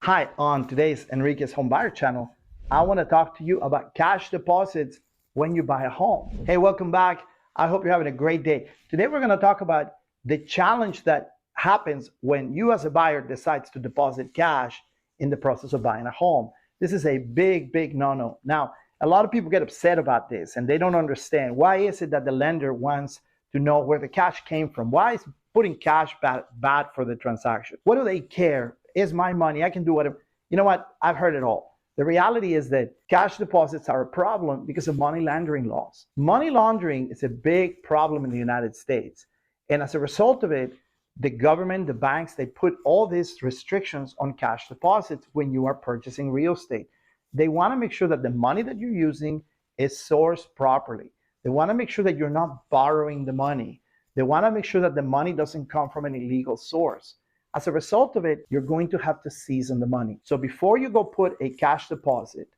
Hi, on today's Enrique's Home Buyer channel, I want to talk to you about cash deposits when you buy a home. Hey, welcome back. I hope you're having a great day. Today we're going to talk about the challenge that happens when you as a buyer decides to deposit cash in the process of buying a home. This is a big no-no. Now, a lot of people get upset about this and they don't understand why is it that the lender wants to know where the cash came from. Why is putting cash bad for the transaction? What do they care? Is my money, I can do whatever. You know what? I've heard it all. The reality is that cash deposits are a problem because of money laundering laws. Money laundering is a big problem in the United States. And as a result of it, the government, the banks, they put all these restrictions on cash deposits when you are purchasing real estate. They want to make sure that the money that you're using is sourced properly. They want to make sure that you're not borrowing the money. They want to make sure that the money doesn't come from an illegal source. As a result of it, you're going to have to seize on the money. So before you go put a cash deposit,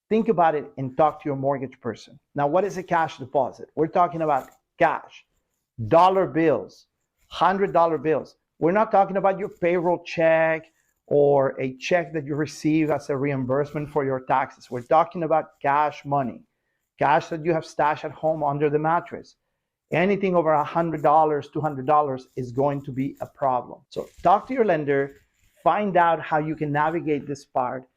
think about it and talk to your mortgage person. Now, what is a cash deposit? We're talking about cash, dollar bills, $100 bills. We're not talking about your payroll check or a check that you receive as a reimbursement for your taxes. We're talking about cash money, cash that you have stashed at home under the mattress. Anything over $100, $200 is going to be a problem. So talk to your lender, find out how you can navigate this part.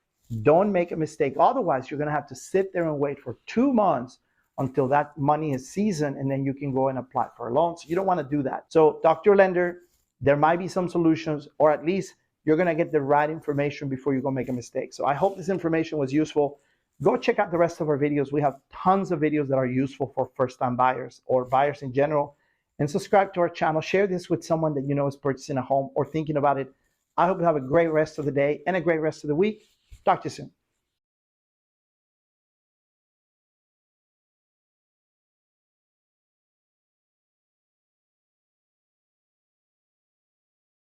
Don't make a mistake. Otherwise, you're going to have to sit there and wait for 2 months until that money is seasoned, and then you can go and apply for a loan. So you don't want to do that. So talk to your lender. There might be some solutions, or at least you're going to get the right information before you go make a mistake. So I hope this information was useful. Go check out the rest of our videos. We have tons of videos that are useful for first-time buyers or buyers in general. And subscribe to our channel. Share this with someone that you know is purchasing a home or thinking about it. I hope you have a great rest of the day and a great rest of the week. Talk to you soon.